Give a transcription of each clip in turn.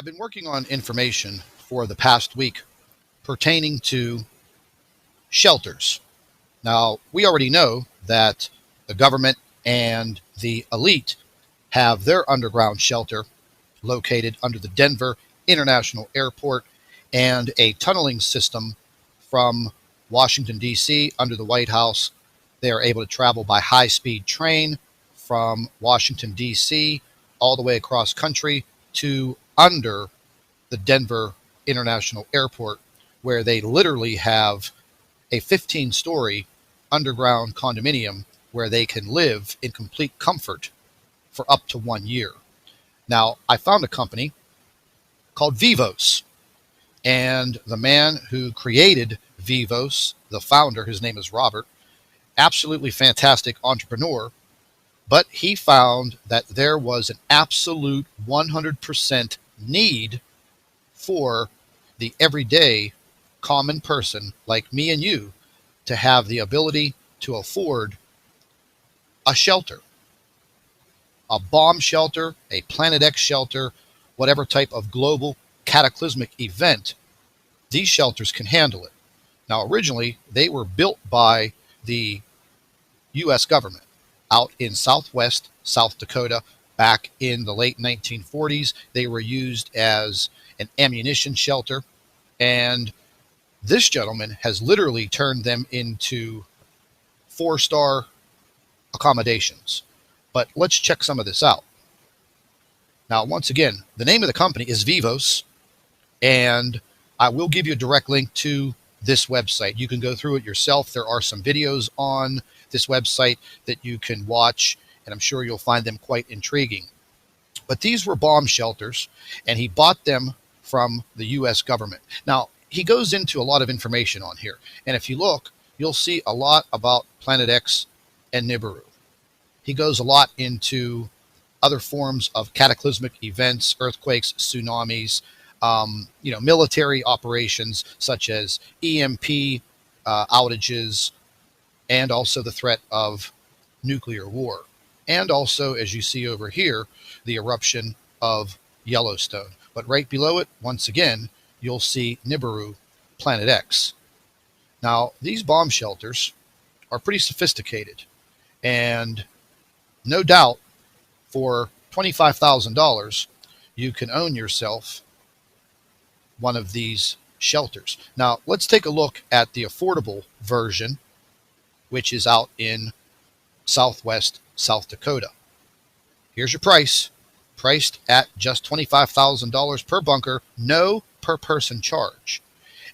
I've been working on information for the past week pertaining to shelters. Now, we already know that the government and the elite have their underground shelter located under the Denver International Airport and a tunneling system from Washington, D.C. under the White House. They are able to travel by high-speed train from Washington, D.C. all the way across country to under the Denver International Airport, where they literally have a 15-story underground condominium where they can live in complete comfort for up to 1 year. Now, I found a company called Vivos, and the man who created Vivos, the founder, his name is Robert, absolutely fantastic entrepreneur, but he found that there was an absolute 100% need for the everyday common person like me and you to have the ability to afford a shelter, a bomb shelter, a Planet X shelter, whatever type of global cataclysmic event. These shelters can handle it. Now, originally, they were built by the U.S. government out in southwest South Dakota back in the late 1940s. They were used as an ammunition shelter, and this gentleman has literally turned them into 4-star accommodations. But let's check some of this out. Now, once again, the name of the company is Vivos, and I will give you a direct link to this website. You can go through it yourself. There are some videos on this website that you can watch, and I'm sure you'll find them quite intriguing. But these were bomb shelters, and he bought them from the U.S. government. Now, he goes into a lot of information on here, and if you look, you'll see a lot about Planet X and Nibiru. He goes a lot into other forms of cataclysmic events, earthquakes, tsunamis, military operations such as EMP outages, and also the threat of nuclear war. And also, as you see over here, the eruption of Yellowstone. But right below it, once again, you'll see Nibiru, Planet X. Now, these bomb shelters are pretty sophisticated, and no doubt for $25,000, you can own yourself one of these shelters. Now, let's take a look at the affordable version, which is out in southwest South Dakota. Here's your price, priced at just $25,000 per bunker, no per person charge.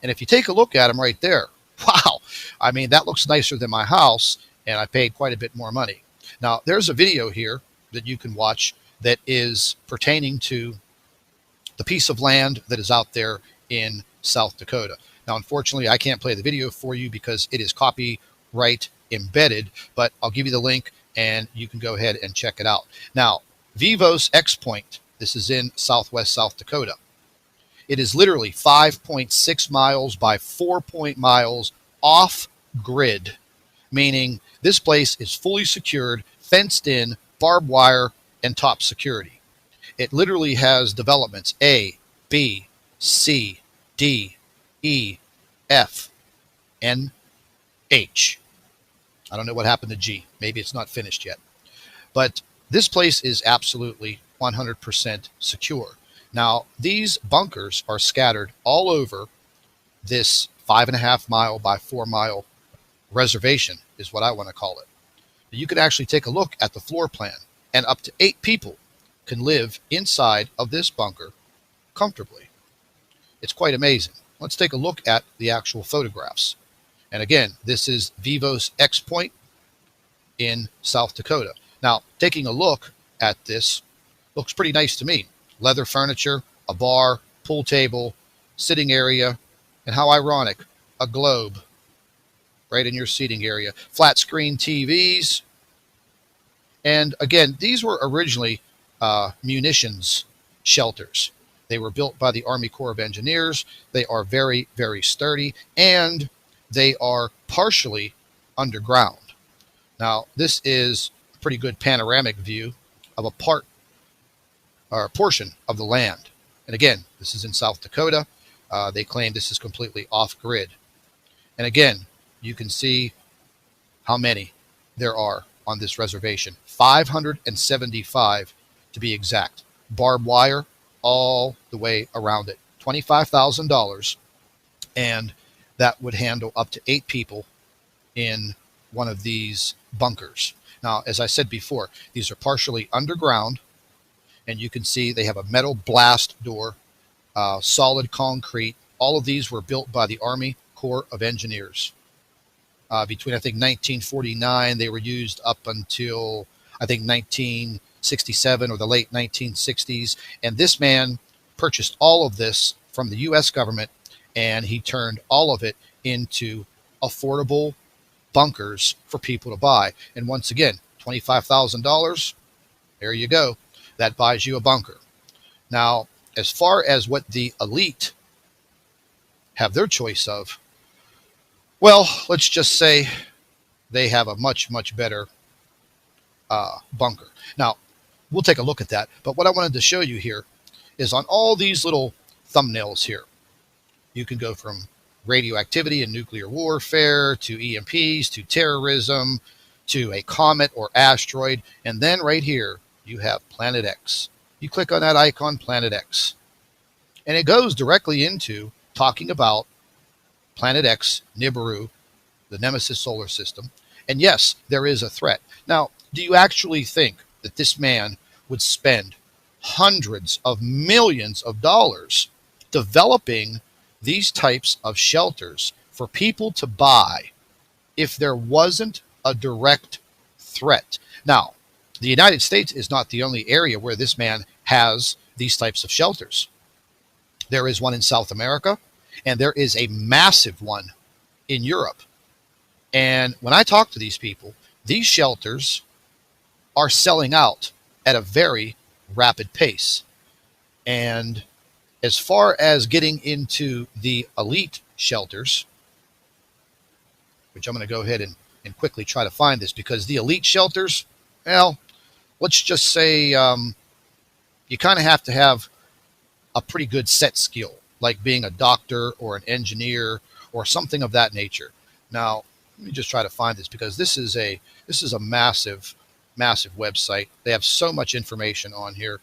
And if you take a look at them right there, wow, I mean, that looks nicer than my house, and I paid quite a bit more money. Now, there's a video here that you can watch that is pertaining to the piece of land that is out there in South Dakota. Now, unfortunately, I can't play the video for you because it is copyright embedded, but I'll give you the link and you can go ahead and check it out. Now, Vivos X Point, this is in southwest South Dakota. It is literally 5.6 miles by 4 miles off grid, meaning this place is fully secured, fenced in, barbed wire, and top security. It literally has developments A, B, C, D, E, F, N, H. I don't know what happened to G. Maybe it's not finished yet. But this place is absolutely 100% secure. Now, these bunkers are scattered all over this 5.5 mile by 4 mile reservation, is what I want to call it. You can actually take a look at the floor plan, and up to 8 people can live inside of this bunker comfortably. It's quite amazing. Let's take a look at the actual photographs. And again, this is Vivos X Point in South Dakota. Now, taking a look at this, looks pretty nice to me. Leather furniture, a bar, pool table, sitting area, and how ironic, a globe right in your seating area. Flat screen TVs. And again, these were originally munitions shelters. They were built by the Army Corps of Engineers. They are very, very sturdy, and they are partially underground. Now, this is a pretty good panoramic view of a part or a portion of the land. And again, this is in South Dakota. They claim this is completely off-grid. And again, you can see how many there are on this reservation. 575 to be exact. Barbed wire all the way around it. $25,000. And that would handle up to 8 people in one of these bunkers. Now, as I said before, these are partially underground, and you can see they have a metal blast door, solid concrete. All of these were built by the Army Corps of Engineers. Between, I think, 1949, they were used up until, I think, 1967 or the late 1960s. And this man purchased all of this from the U.S. government, and he turned all of it into affordable bunkers for people to buy. And once again, $25,000, there you go. That buys you a bunker. Now, as far as what the elite have their choice of, well, let's just say they have a much, much better bunker. Now, we'll take a look at that. But what I wanted to show you here is on all these little thumbnails here, you can go from radioactivity and nuclear warfare to EMPs to terrorism to a comet or asteroid. And then right here, you have Planet X. You click on that icon, Planet X, and it goes directly into talking about Planet X, Nibiru, the Nemesis solar system. And yes, there is a threat. Now, do you actually think that this man would spend hundreds of millions of dollars developing these types of shelters for people to buy if there wasn't a direct threat? Now, the United States is not the only area where this man has these types of shelters. There is one in South America, and there is a massive one in Europe. And when I talk to these people, these shelters are selling out at a very rapid pace. And as far as getting into the elite shelters, which I'm going to go ahead and quickly try to find this, because the elite shelters, well, let's just say you kind of have to have a pretty good set skill, like being a doctor or an engineer or something of that nature. Now, let me just try to find this, because this is a massive, massive website. They have so much information on here.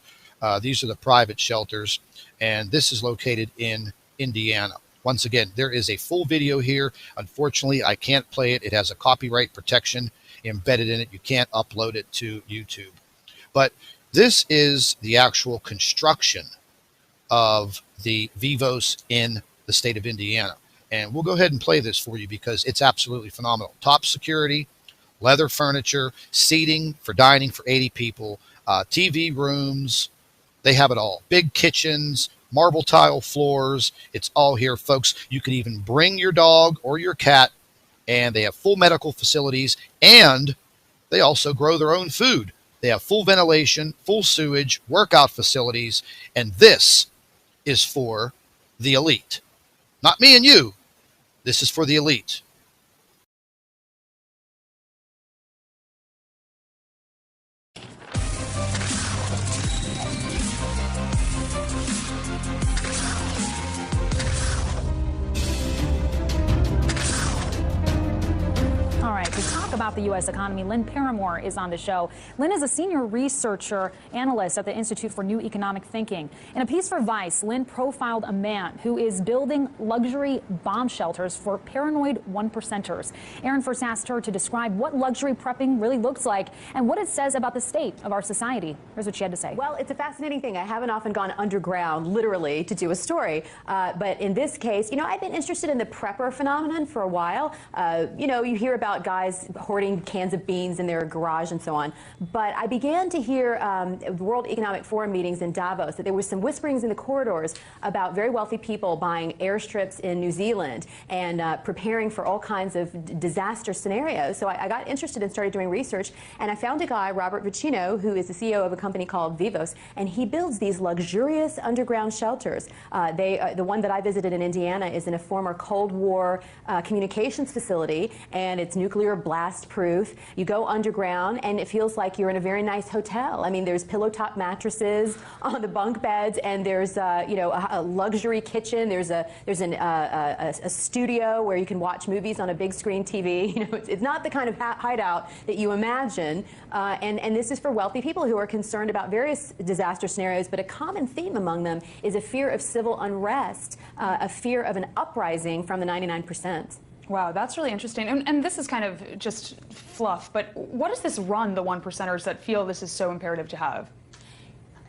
These are the private shelters, and this is located in Indiana. Once again, there is a full video here. Unfortunately, I can't play it. It has a copyright protection embedded in it. You can't upload it to YouTube. But this is the actual construction of the Vivos in the state of Indiana. And we'll go ahead and play this for you because it's absolutely phenomenal. Top security, leather furniture, seating for dining for 80 people, TV rooms. They have it all. Big kitchens, marble tile floors. It's all here, folks. You can even bring your dog or your cat, and they have full medical facilities, and they also grow their own food. They have full ventilation, full sewage, workout facilities, and this is for the elite. Not me and you. This is for the elite. About the U.S. economy, Lynn Paramore is on the show. Lynn is a senior researcher analyst at the Institute for New Economic Thinking. In a piece for Vice, Lynn profiled a man who is building luxury bomb shelters for paranoid one-percenters. Aaron first asked her to describe what luxury prepping really looks like and what it says about the state of our society. Here's what she had to say. Well, it's a fascinating thing. I haven't often gone underground, literally, to do a story. But in this case, I've been interested in the prepper phenomenon for a while. You hear about guys hoarding cans of beans in their garage and so on. But I began to hear World Economic Forum meetings in Davos that there was some whisperings in the corridors about very wealthy people buying airstrips in New Zealand and preparing for all kinds of disaster scenarios. So I got interested and started doing research, and I found a guy, Robert Vicino, who is the CEO of a company called Vivos, and he builds these luxurious underground shelters. The one that I visited in Indiana is in a former Cold War communications facility, and it's nuclear blast blast-proof. You go underground, and it feels like you're in a very nice hotel. I mean, there's pillow-top mattresses on the bunk beds, and there's a luxury kitchen. There's a studio where you can watch movies on a big screen TV. You know, it's not the kind of hideout that you imagine. And this is for wealthy people who are concerned about various disaster scenarios. But a common theme among them is a fear of civil unrest, a fear of an uprising from the 99%. Wow, that's really interesting. And this is kind of just fluff, but what does this run the one percenters that feel this is so imperative to have?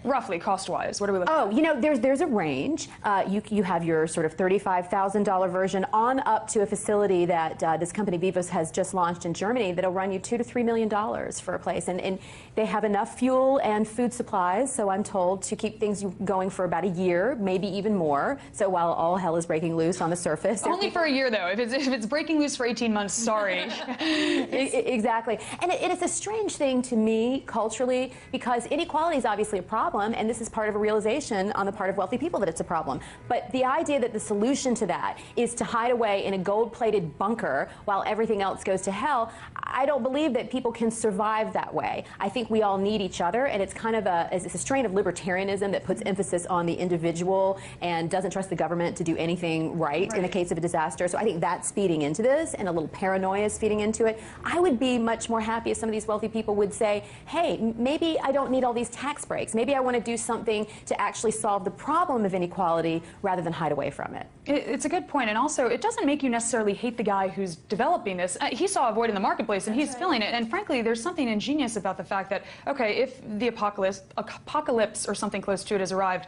Roughly, cost-wise, what are we looking at? Oh, you know, there's a range. You have your sort of $35,000 version on up to a facility that this company Vivos has just launched in Germany that'll run you $2 to $3 million for a place. And they have enough fuel and food supplies, so I'm told, to keep things going for about a year, maybe even more. So while all hell is breaking loose on the surface. Only for a year, though. If it's breaking loose for 18 months, sorry. Exactly. And it is a strange thing to me culturally, because inequality is obviously a problem. And this is part of a realization on the part of wealthy people that it's a problem. But the idea that the solution to that is to hide away in a gold-plated bunker while everything else goes to hell, I don't believe that people can survive that way. I think we all need each other, and it's kind of it's a strain of libertarianism that puts emphasis on the individual and doesn't trust the government to do anything right in the case of a disaster. So I think that's feeding into this, and a little paranoia is feeding into it. I would be much more happy if some of these wealthy people would say, hey, maybe I don't need all these tax breaks. Maybe I want to do something to actually solve the problem of inequality rather than hide away from it. It's a good point, and also it doesn't make you necessarily hate the guy who's developing this. He saw a void in the marketplace, and he's filling it. And frankly, there's something ingenious about the fact that, okay, if the apocalypse or something close to it has arrived,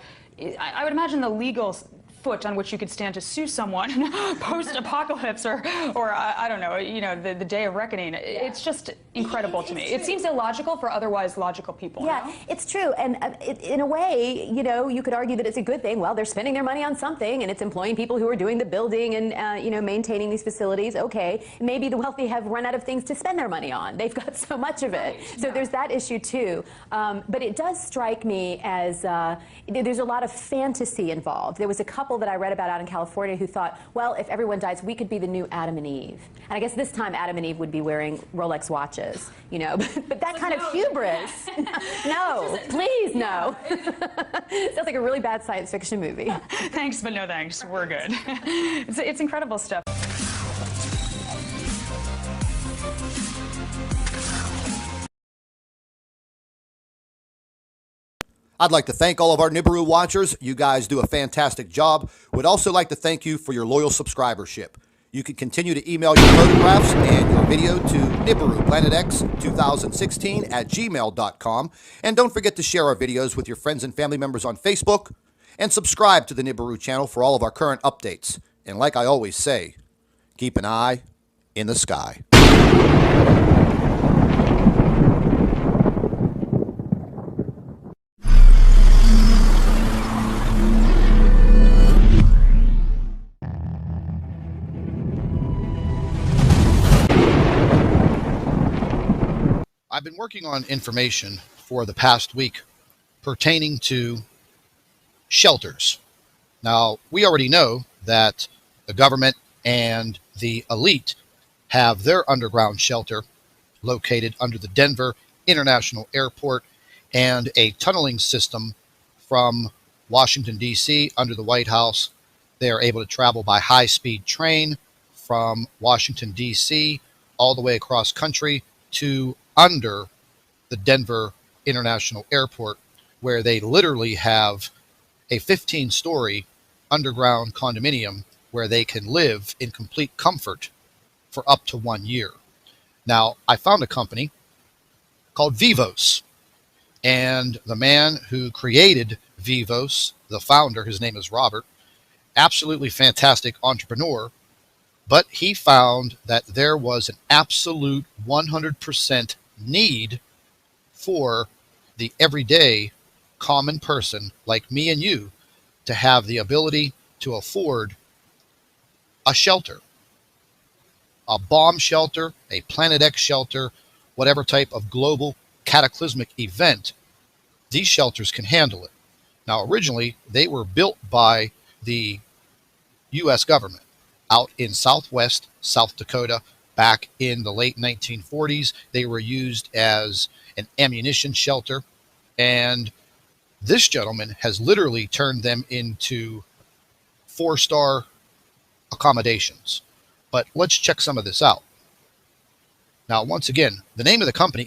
I would imagine the legal foot on which you could stand to sue someone post-apocalypse or I don't know, you know, the day of reckoning. It's just incredible to me. It seems illogical for otherwise logical people. Yeah, you know? it's true. And in a way, you know, you could argue that it's a good thing. Well, they're spending their money on something, and it's employing people who are doing the building and, you know, maintaining these facilities. Okay, maybe the wealthy have run out of things to spend their money on. They've got so much of it. So there's that issue, too. But it does strike me as there's a lot of fantasy involved. There was a couple that I read about out in California who thought, well, if everyone dies, we could be the new Adam and Eve. And I guess this time Adam and Eve would be wearing Rolex watches, you know. But that kind of hubris. No, please, no. Sounds like a really bad science fiction movie. Thanks, but no thanks. We're good. It's incredible stuff. I'd like to thank all of our Nibiru watchers. You guys do a fantastic job. Would also like to thank you for your loyal subscribership. You can continue to email your photographs and your video to NibiruPlanetX2016@gmail.com. And don't forget to share our videos with your friends and family members on Facebook. And subscribe to the Nibiru channel for all of our current updates. And like I always say, keep an eye in the sky. I've been working on information for the past week pertaining to shelters. Now, we already know that the government and the elite have their underground shelter located under the Denver International Airport and a tunneling system from Washington, D.C. under the White House. They are able to travel by high-speed train from Washington, D.C. all the way across country to under the Denver International Airport, where they literally have a 15-story underground condominium where they can live in complete comfort for up to 1 year. Now, I found a company called Vivos, and the man who created Vivos, the founder, his name is Robert, absolutely fantastic entrepreneur, but he found that there was an absolute 100% need for the everyday common person like me and you to have the ability to afford a shelter, a bomb shelter, a Planet X shelter, whatever type of global cataclysmic event. These shelters can handle it. Now, originally, they were built by the U.S. government out in Southwest South Dakota back in the late 1940s. They were used as an ammunition shelter, and this gentleman has literally turned them into 4-star accommodations. But let's check some of this out. Now, once again, the name of the company